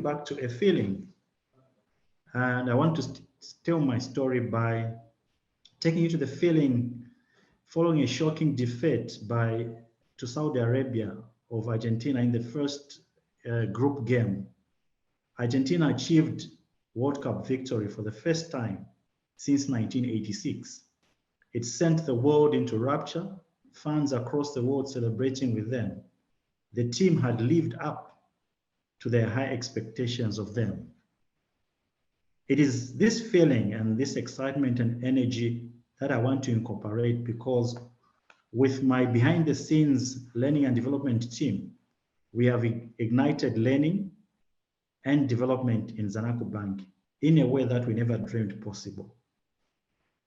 back to a feeling. And I want to tell my story by taking you to the feeling following a shocking defeat to Saudi Arabia of Argentina in the first group game. Argentina achieved World Cup victory for the first time since 1986. It sent the world into rapture, fans across the world celebrating with them. The team had lived up to their high expectations of them. It is this feeling and this excitement and energy that I want to incorporate, because with my behind the scenes learning and development team, we have ignited learning and development in Zanaco Bank in a way that we never dreamed possible.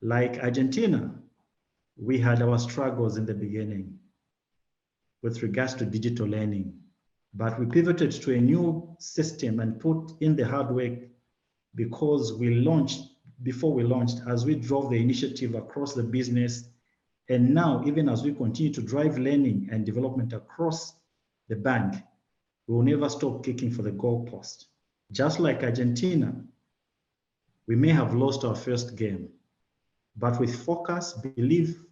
Like Argentina, we had our struggles in the beginning with regards to digital learning, but we pivoted to a new system and put in the hard work because before we launched, as we drove the initiative across the business, and now even as we continue to drive learning and development across the bank, we will never stop kicking for the goalpost. Just like Argentina, we may have lost our first game, but with focus, belief,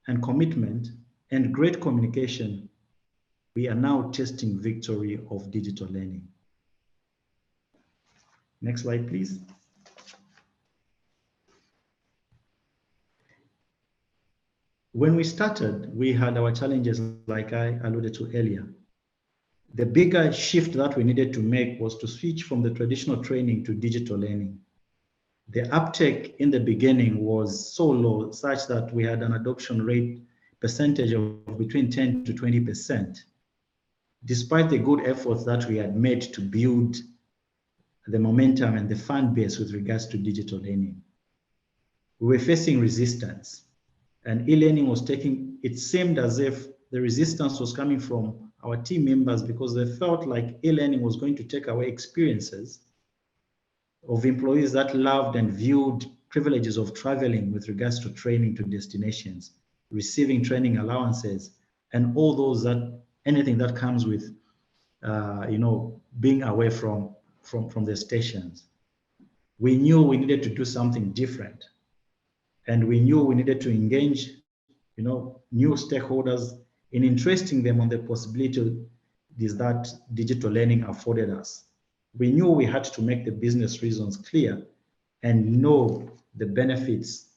and commitment, and great communication, we are now tasting victory of digital learning. Next slide, please. When we started, we had our challenges like I alluded to earlier. The bigger shift that we needed to make was to switch from the traditional training to digital learning. The uptake in the beginning was so low, such that we had an adoption rate percentage of between 10 to 20%, despite the good efforts that we had made to build the momentum and the fan base with regards to digital learning. We were facing resistance, and e-learning was it seemed as if the resistance was coming from our team members, because they felt like e-learning was going to take away experiences of employees that loved and viewed privileges of traveling with regards to training to destinations, receiving training allowances, and all those anything that comes with, being away from the stations. We knew we needed to do something different, and we knew we needed to engage, new stakeholders in interesting them on the possibilities that digital learning afforded us. We knew we had to make the business reasons clear and know the benefits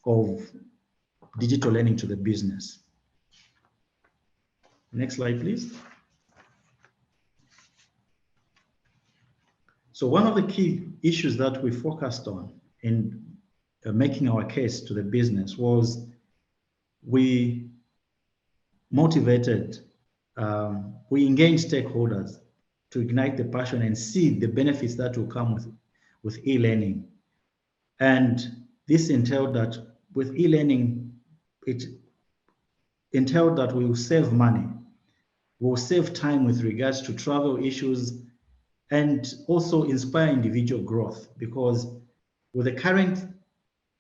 of digital learning to the business. Next slide, please. So one of the key issues that we focused on in making our case to the business was we motivated, we engaged stakeholders to ignite the passion and see the benefits that will come with e-learning. And this entailed that with e-learning, it entailed that we will save money, we will save time with regards to travel issues, and also inspire individual growth, because with the current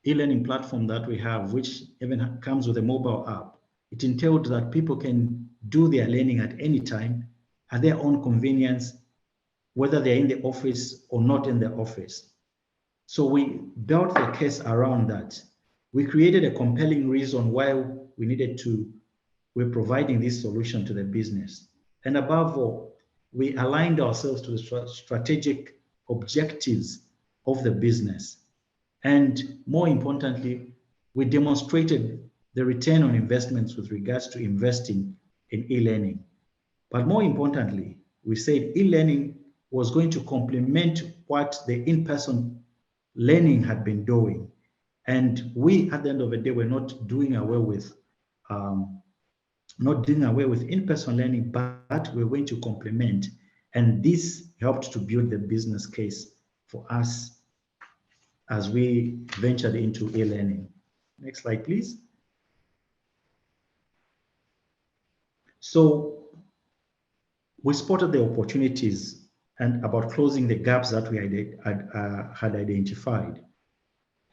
e-learning platform that we have, which even comes with a mobile app, it entailed that people can do their learning at any time at their own convenience, whether they're in the office or not in the office. So we built the case around that. We created a compelling reason why we're providing this solution to the business. And above all, we aligned ourselves to the strategic objectives of the business. And more importantly, we demonstrated the return on investments with regards to investing in e-learning. But more importantly, we said e-learning was going to complement what the in-person learning had been doing. And we, at the end of the day, were not doing away with in-person learning, but we're going to complement. And this helped to build the business case for us as we ventured into e-learning. Next slide, please. So we spotted the opportunities and about closing the gaps that we had identified.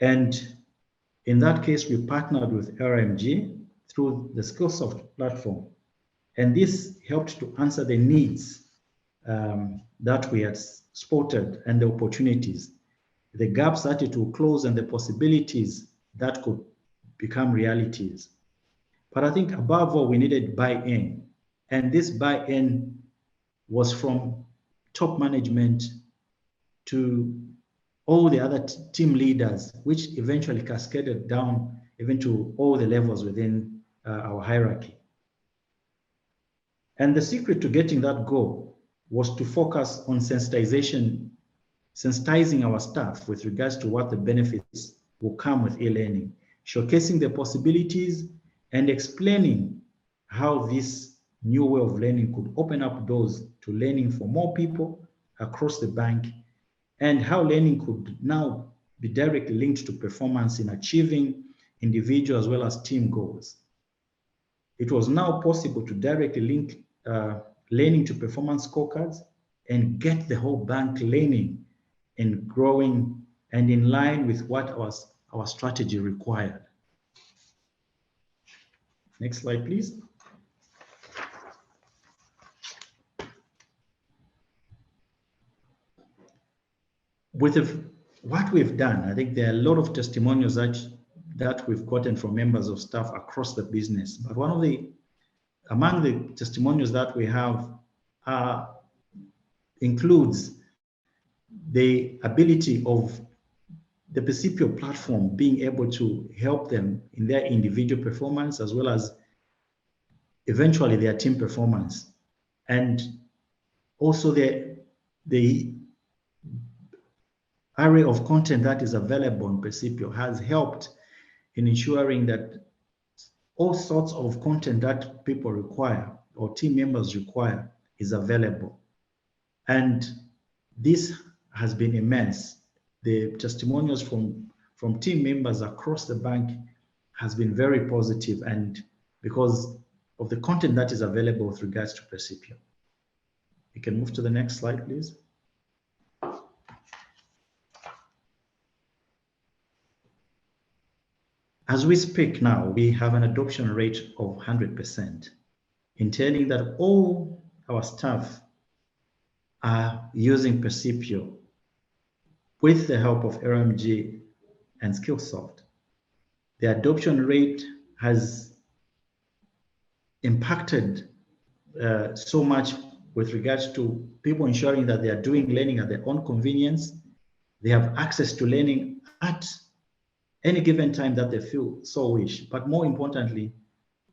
And in that case, we partnered with RMG through the Skillsoft platform. And this helped to answer the needs that we had spotted and the opportunities, the gaps that it will close and the possibilities that could become realities. But I think above all, we needed buy-in. And this buy-in was from top management to all the other team leaders, which eventually cascaded down even to all the levels within our hierarchy. And the secret to getting that goal was to focus on sensitizing our staff with regards to what the benefits will come with e-learning, showcasing the possibilities and explaining how this new way of learning could open up doors to learning for more people across the bank, and how learning could now be directly linked to performance in achieving individual as well as team goals. It was now possible to directly link learning to performance scorecards and get the whole bank learning and growing and in line with what our strategy required. Next slide, please. With what we've done, I think there are a lot of testimonials that we've gotten from members of staff across the business. But among the testimonials that we have includes the ability of the Percipio platform being able to help them in their individual performance as well as eventually their team performance. And also the array of content that is available on Percipio has helped in ensuring that all sorts of content that people require or team members require is available. And this has been immense. The testimonials from team members across the bank has been very positive, and because of the content that is available with regards to Percipio. You can move to the next slide, please. As we speak now, we have an adoption rate of 100%, entailing that all our staff are using Percipio with the help of RMG and Skillsoft. The adoption rate has impacted so much with regards to people ensuring that they are doing learning at their own convenience. They have access to learning at any given time that they feel so wish. But more importantly,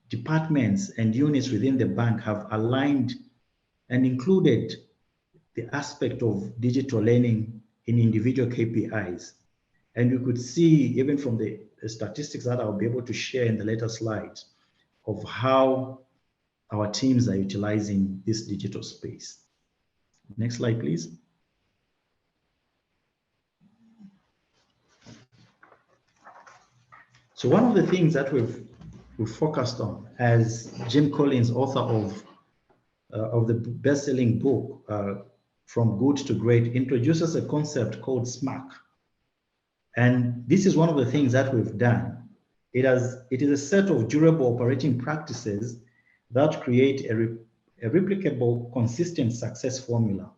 departments and units within the bank have aligned and included the aspect of digital learning in individual KPIs. And you could see, even from the statistics that I'll be able to share in the later slides, of how our teams are utilizing this digital space. Next slide, please. So one of the things that we've focused on, as Jim Collins, author of the best-selling book, From Good to Great, introduces a concept called SMART. And this is one of the things that we've done. It is a set of durable operating practices that create a replicable, consistent success formula.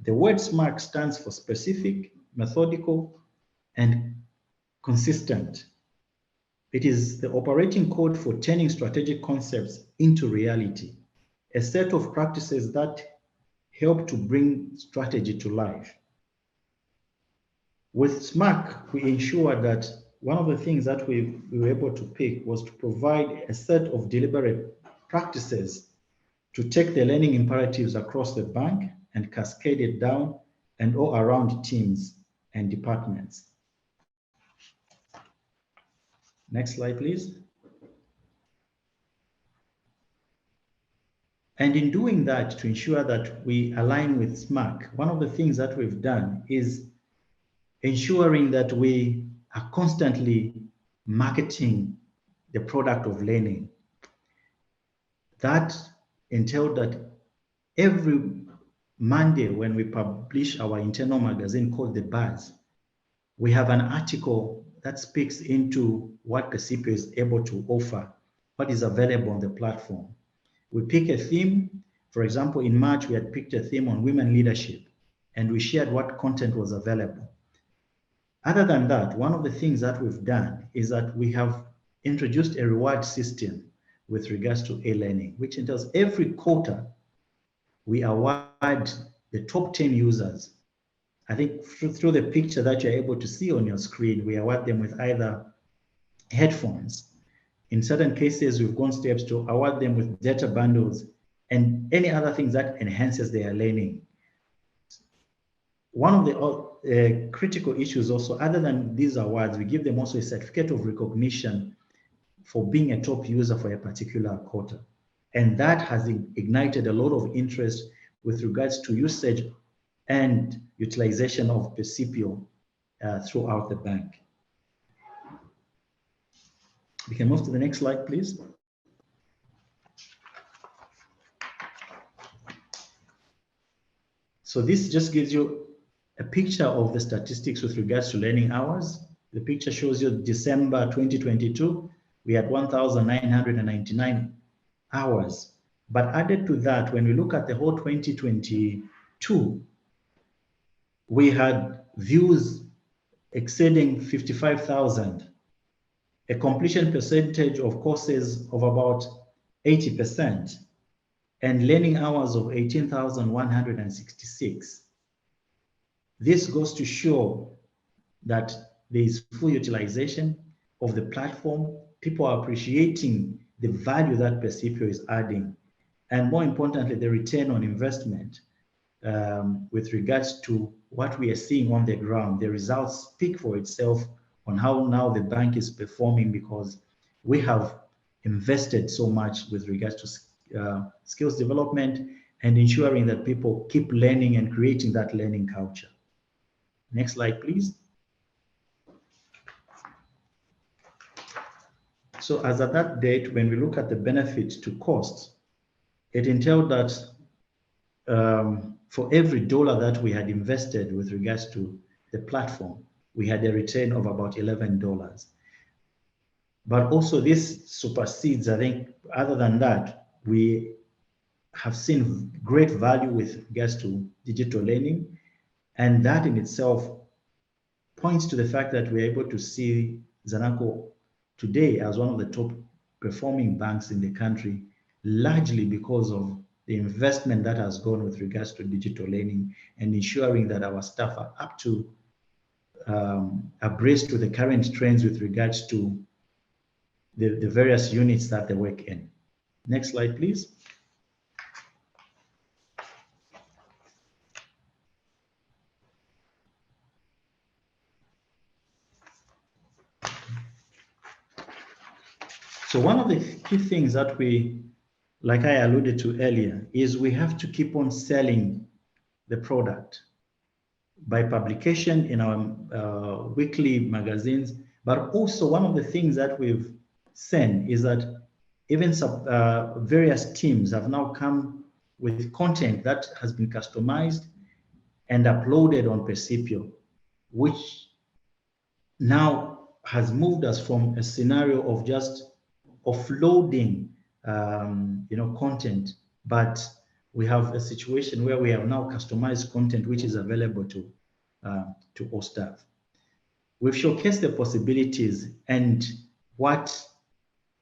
The word SMART stands for specific, methodical, and consistent. It is the operating code for turning strategic concepts into reality, a set of practices that help to bring strategy to life. With SMART, we ensure that one of the things that we were able to pick was to provide a set of deliberate practices to take the learning imperatives across the bank and cascade it down and all around teams and departments. Next slide, please. And in doing that, to ensure that we align with SMART, one of the things that we've done is ensuring that we are constantly marketing the product of learning. That entailed that every Monday when we publish our internal magazine called The Buzz, we have an article that speaks into what Percipio is able to offer, what is available on the platform. We pick a theme. For example, in March, we had picked a theme on women leadership. and we shared what content was available. Other than that, one of the things that we've done is that we have introduced a reward system with regards to e-learning, which entails every quarter we award the top 10 users. I think through the picture that you're able to see on your screen, we award them with either headphones. In certain cases, we've gone steps to award them with data bundles and any other things that enhances their learning. One of the critical issues also, other than these awards, we give them also a certificate of recognition for being a top user for a particular quarter. And that has ignited a lot of interest with regards to usage and utilization of Percipio throughout the bank. We can move to the next slide, please. So this just gives you a picture of the statistics with regards to learning hours. The picture shows you December 2022, we had 1,999 hours. But added to that, when we look at the whole 2022, we had views exceeding 55,000, a completion percentage of courses of about 80%, and learning hours of 18,166. This goes to show that there is full utilization of the platform. People are appreciating the value that Percipio is adding, and more importantly, the return on investment with regards to what we are seeing on the ground. The results speak for itself on how now the bank is performing, because we have invested so much with regards to skills development and ensuring that people keep learning and creating that learning culture. Next slide, please. So as at that date, when we look at the benefits to costs, it entailed that for every dollar that we had invested with regards to the platform, we had a return of about $11. But also this supersedes, I think, other than that, we have seen great value with regards to digital learning. And that in itself points to the fact that we're able to see Zanaco today as one of the top performing banks in the country, largely because of the investment that has gone with regards to digital learning and ensuring that our staff are up to abreast to the current trends with regards to the various units that they work in. Next slide, please. So one of the key things that we, like I alluded to earlier, is we have to keep on selling the product by publication in our weekly magazines. But also one of the things that we've seen is that even various teams have now come with content that has been customized and uploaded on Percipio, which now has moved us from a scenario of just offloading content, but we have a situation where we have now customized content which is available to all staff. We've showcased the possibilities and what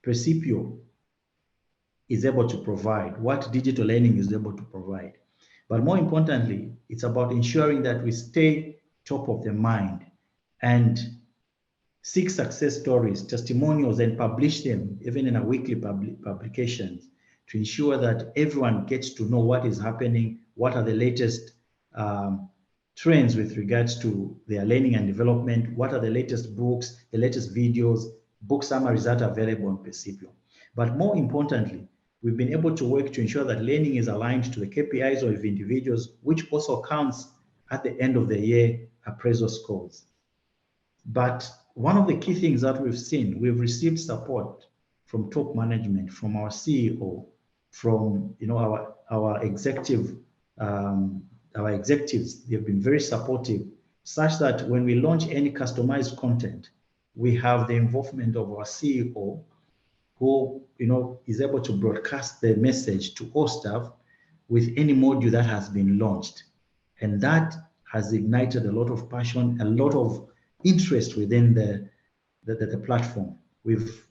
Percipio is able to provide, what digital learning is able to provide. But more importantly, it's about ensuring that we stay top of the mind and seek success stories, testimonials, and publish them even in our weekly publications to ensure that everyone gets to know what is happening, what are the latest trends with regards to their learning and development, what are the latest books, the latest videos, book summaries that are available on Percipio. But more importantly, we've been able to work to ensure that learning is aligned to the KPIs of individuals, which also counts at the end of the year appraisal scores. But one of the key things that we've seen, we've received support from top management, from our CEO, from our executives. They've been very supportive, such that when we launch any customized content, we have the involvement of our CEO, who is able to broadcast the message to all staff with any module that has been launched. And that has ignited a lot of passion, a lot of interest within the platform. We've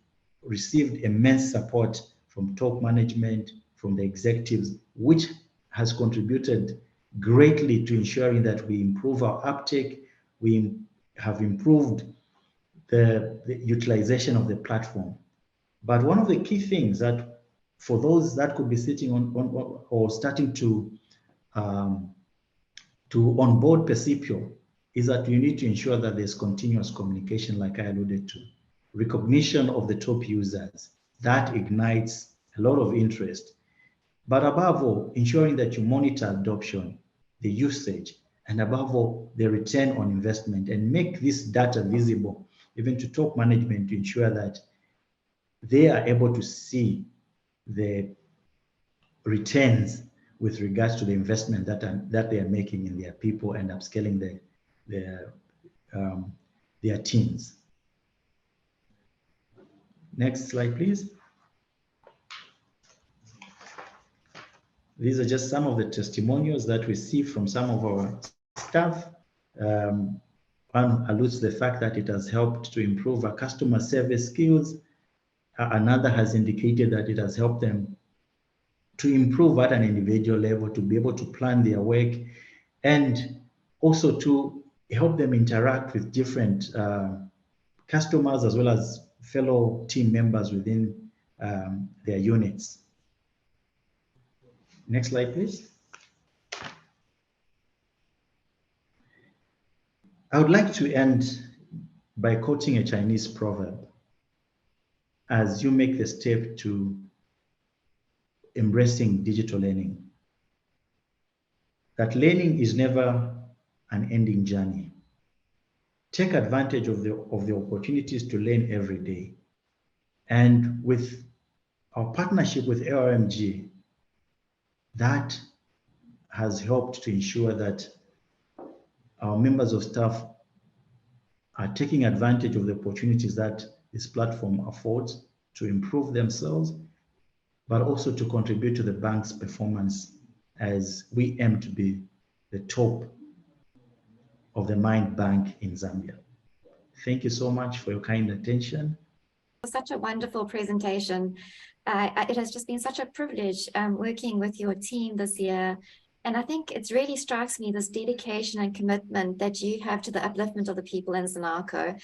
received immense support from top management, from the executives, which has contributed greatly to ensuring that we improve our uptake. We have improved the utilization of the platform. But one of the key things that for those that could be sitting on or starting um, to onboard Percipio is that you need to ensure that there's continuous communication, like I alluded to, recognition of the top users. That ignites a lot of interest. But above all, ensuring that you monitor adoption, the usage, and above all, the return on investment, and make this data visible even to top management to ensure that they are able to see the returns with regards to the investment that they are making in their people and upscaling their teams. Next slide, please. These are just some of the testimonials that we see from some of our staff. One alludes to the fact that it has helped to improve our customer service skills. Another has indicated that it has helped them to improve at an individual level, to be able to plan their work, and also to help them interact with different customers as well as fellow team members within their units. Next slide, please. I would like to end by quoting a Chinese proverb. As you make the step to embracing digital learning, that learning is never an ending journey. Take advantage of the opportunities to learn every day. And with our partnership with ARMG, that has helped to ensure that our members of staff are taking advantage of the opportunities that this platform affords to improve themselves, but also to contribute to the bank's performance as we aim to be the top of the Mind Bank in Zambia. Thank you so much for your kind attention. Such a wonderful presentation. It has just been such a privilege working with your team this year. And I think it really strikes me this dedication and commitment that you have to the upliftment of the people in Zanaco.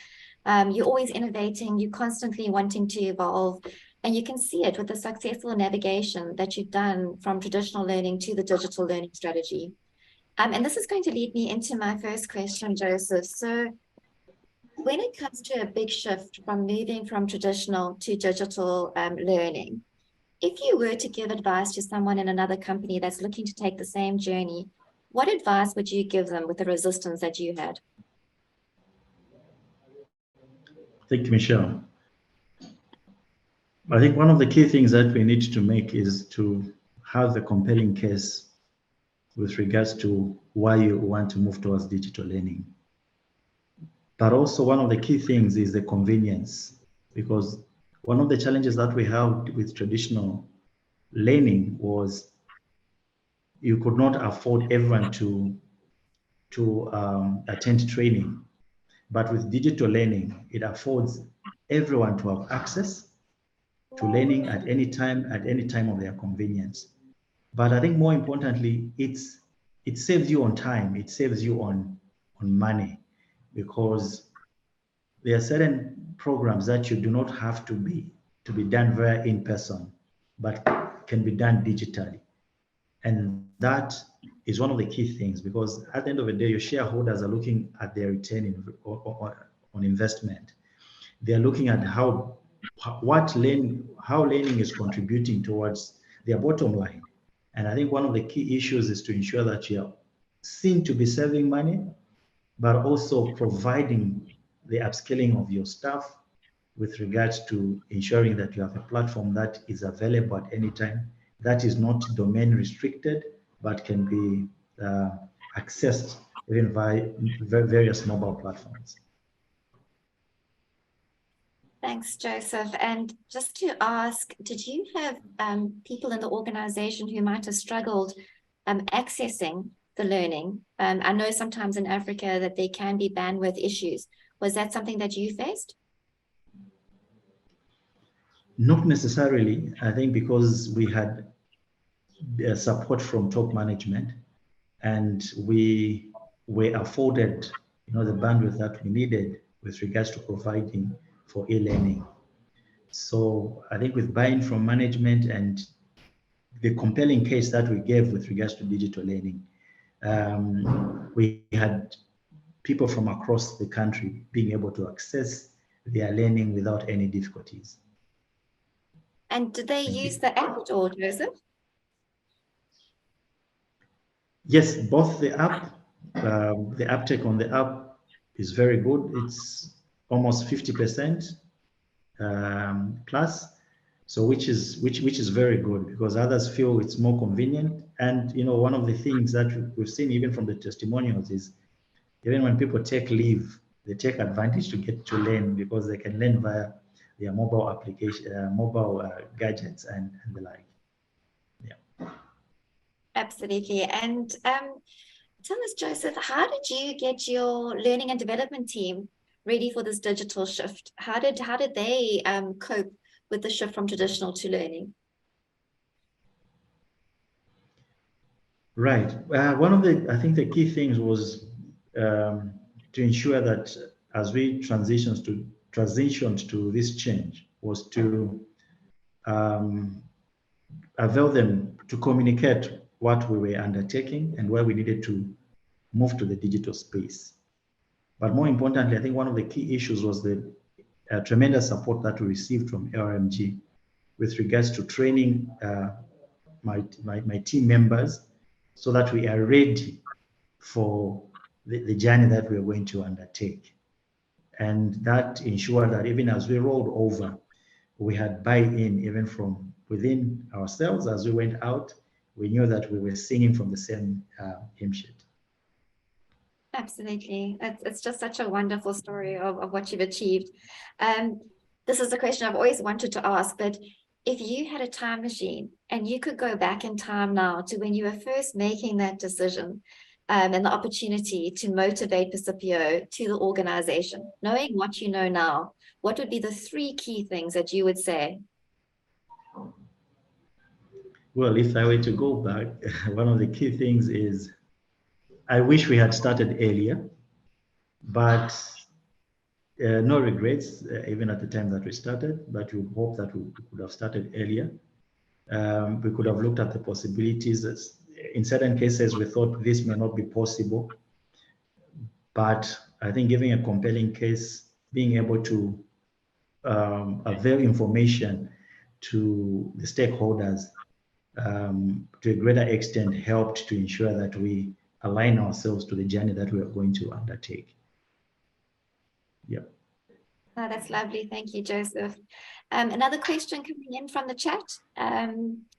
You're always innovating, you're constantly wanting to evolve, and you can see it with the successful navigation that you've done from traditional learning to the digital learning strategy. And this is going to lead me into my first question, Joseph. So when it comes to a big shift from moving from traditional to digital learning, if you were to give advice to someone in another company that's looking to take the same journey, what advice would you give them with the resistance that you had? Thank you, Michelle. I think one of the key things that we need to make is to have a compelling case with regards to why you want to move towards digital learning. But also one of the key things is the convenience, because one of the challenges that we have with traditional learning was you could not afford everyone to attend training. But with digital learning, it affords everyone to have access to learning at any time of their convenience. But I think more importantly, it saves you on time, it saves you on money, because there are certain programs that you do not have to be done via in person, but can be done digitally. And that is one of the key things, because at the end of the day, your shareholders are looking at their return on investment. They are looking at how learning is contributing towards their bottom line. And I think one of the key issues is to ensure that you are seen to be saving money, but also providing the upskilling of your staff with regards to ensuring that you have a platform that is available at any time, that is not domain restricted, but can be accessed even via various mobile platforms. Thanks, Joseph. And just to ask, did you have people in the organization who might have struggled accessing the learning? I know sometimes in Africa that there can be bandwidth issues. Was that something that you faced? Not necessarily. I think because we had support from top management, and we were afforded, the bandwidth that we needed with regards to providing for e-learning. So I think with buy-in from management and the compelling case that we gave with regards to digital learning, we had people from across the country being able to access their learning without any difficulties. And did they use the app at all, Joseph? Yes, both the app, the uptake on the app is very good. It's almost 50% plus. So which is very good, because others feel it's more convenient. And one of the things that we've seen even from the testimonials is, even when people take leave, they take advantage to get to learn, because they can learn via their mobile application, mobile gadgets and the like. Yeah. Absolutely. And tell us, Joseph, how did you get your learning and development team ready for this digital shift? How did they cope with the shift from traditional to learning? Right. One of I think the key things was to ensure that as we transitioned to this change, was to avail them to communicate what we were undertaking and where we needed to move to the digital space. But more importantly, I think one of the key issues was the tremendous support that we received from LRMG with regards to training my team members, so that we are ready for the journey that we are going to undertake. And that ensured that even as we rolled over, we had buy-in even from within ourselves. As we went out, we knew that we were singing from the same hymn sheet. Absolutely. It's just such a wonderful story of what you've achieved. This is a question I've always wanted to ask, but if you had a time machine and you could go back in time now to when you were first making that decision, and the opportunity to motivate Percipio to the organization, knowing what you know now, what would be the 3 key things that you would say? Well, if I were to go back, one of the key things is I wish we had started earlier, but no regrets, even at the time that we started, but we hope that we could have started earlier. We could have looked at the possibilities. In certain cases, we thought this may not be possible, but I think giving a compelling case, being able to avail information to the stakeholders to a greater extent helped to ensure that we align ourselves to the journey that we are going to undertake. Yeah. Oh, that's lovely. Thank you, Joseph. Another question coming in from the chat.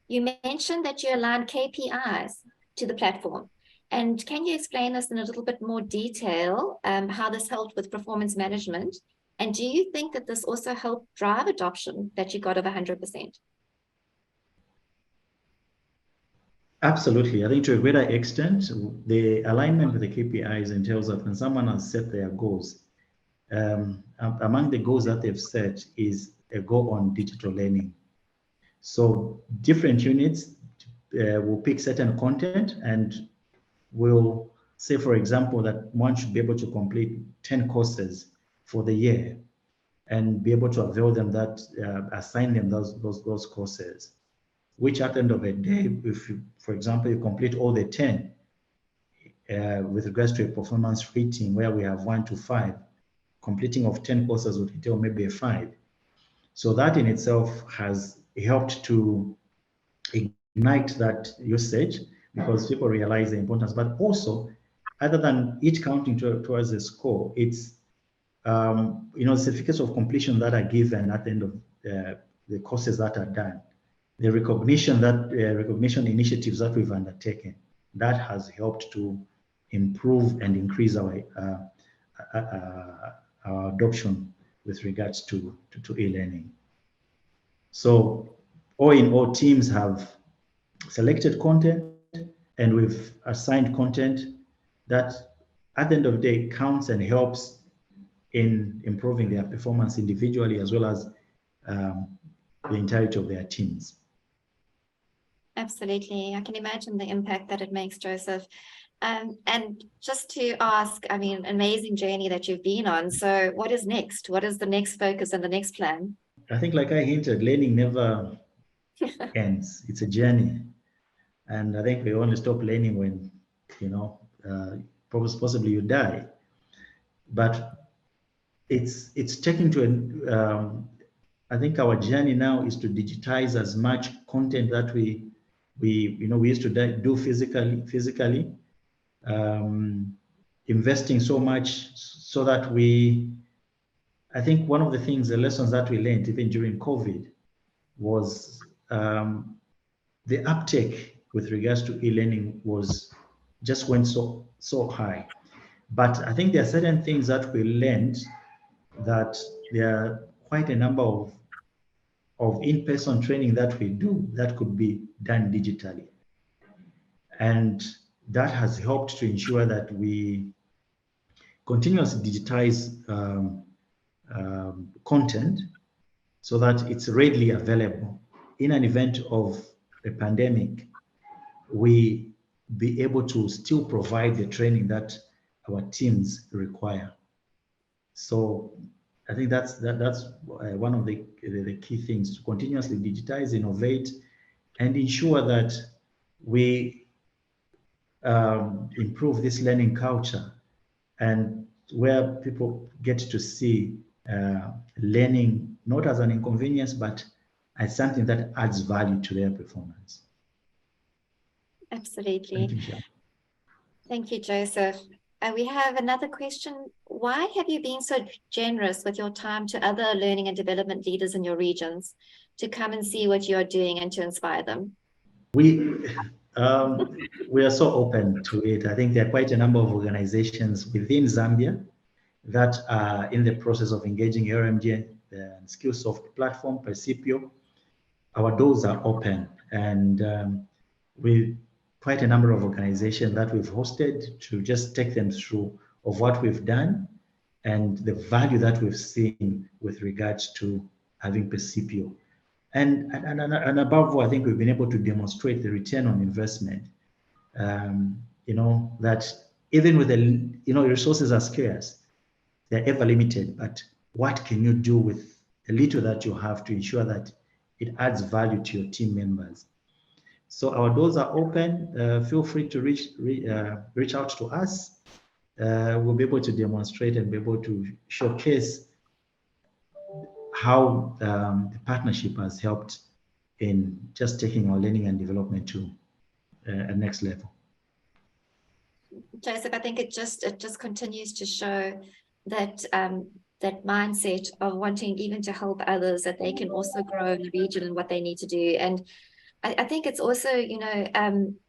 You mentioned that you aligned KPIs to the platform. And can you explain this in a little bit more detail, how this helped with performance management? And do you think that this also helped drive adoption that you got of 100%? Absolutely. I think to a greater extent, the alignment with the KPIs entails that when someone has set their goals, among the goals that they've set is a goal on digital learning. So different units will pick certain content and will say, for example, that one should be able to complete 10 courses for the year and be able to avail them that, assign them those courses, which at the end of the day, if you, for example, you complete all the 10, with regards to a performance rating where we have 1 to 5, completing of 10 courses would entail maybe a 5. So that in itself has helped to ignite that usage, because people realize the importance. But also, other than it counting towards the score, it's certificates of completion that are given at the end of the courses that are done, the recognition initiatives that we've undertaken, that has helped to improve and increase our adoption with regards to e-learning. So all in all, teams have selected content, and we've assigned content that at the end of the day counts and helps in improving their performance individually as well as the entirety of their teams. Absolutely. I can imagine the impact that it makes, Joseph. And just to ask, I mean, amazing journey that you've been on. So what is next? What is the next focus and the next plan? I think, like I hinted, learning never ends. It's a journey. And I think we only stop learning when, you know, possibly you die. But it's taking to I think our journey now is to digitize as much content that we used to do physically, investing so much so that I think one of the things, the lessons that we learned even during COVID was the uptake with regards to e-learning just went so high. But I think there are certain things that we learned that there are quite a number of in-person training that we do that could be done digitally. And that has helped to ensure that we continuously digitize content so that it's readily available. In an event of a pandemic, we be able to still provide the training that our teams require. So I think that's one of the key things, to continuously digitize, innovate, and ensure that we improve this learning culture, and where people get to see learning not as an inconvenience, but as something that adds value to their performance. Absolutely. Thank you, Michelle. Thank you, Joseph. We have another question. Why have you been so generous with your time to other learning and development leaders in your regions to come and see what you are doing and to inspire them? We are so open to it. I think there are quite a number of organizations within Zambia that are in the process of engaging RMG and Skillsoft platform, Percipio. Our doors are open, and with quite a number of organizations that we've hosted to just take them through of what we've done and the value that we've seen with regards to having Percipio. And above all, I think we've been able to demonstrate the return on investment. That even with resources are scarce, they're ever limited, but what can you do with the little that you have to ensure that it adds value to your team members? So our doors are open. Feel free to reach out to us. We'll be able to demonstrate and be able to showcase how the partnership has helped in just taking our learning and development to a next level. Joseph, I think it just continues to show that that mindset of wanting even to help others, that they can also grow in the region and what they need to do. And I think it's also,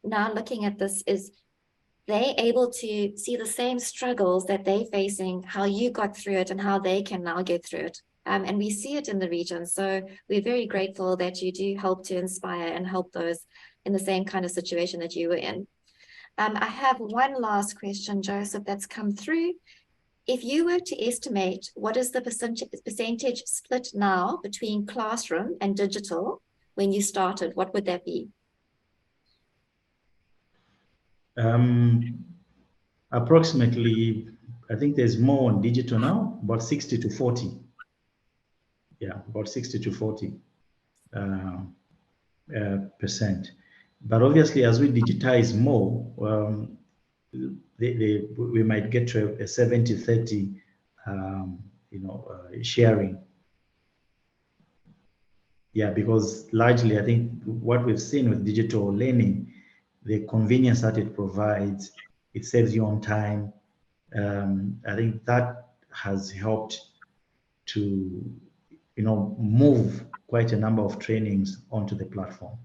now looking at this, is they able to see the same struggles that they're facing, how you got through it and how they can now get through it. And we see it in the region. So we're very grateful that you do help to inspire and help those in the same kind of situation that you were in. I have one last question, Joseph, that's come through. If you were to estimate what is the percentage split now between classroom and digital when you started, what would that be? Approximately, I think there's more on digital now, about 60 to 40. Yeah, about 60 to 40 percent. But obviously, as we digitize more, we might get to a 70-30, sharing. Yeah, because largely, I think what we've seen with digital learning, the convenience that it provides, it saves you on time. I think that has helped to, move quite a number of trainings onto the platform.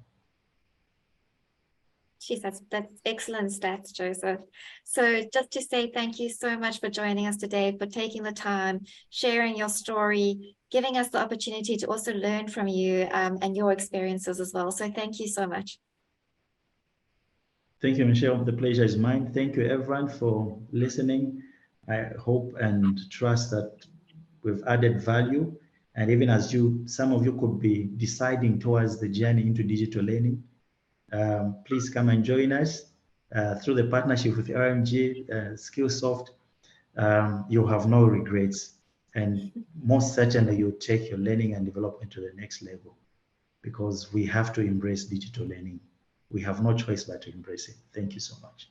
Geez, that's excellent stats, Joseph. So just to say thank you so much for joining us today, for taking the time, sharing your story, giving us the opportunity to also learn from you and your experiences as well. So thank you so much. Thank you, Michelle. The pleasure is mine. Thank you, everyone, for listening. I hope and trust that we've added value. And even as some of you could be deciding towards the journey into digital learning, please come and join us through the partnership with RMG, Skillsoft. You'll have no regrets. And most certainly, you'll take your learning and development to the next level, because we have to embrace digital learning. We have no choice but to embrace it. Thank you so much.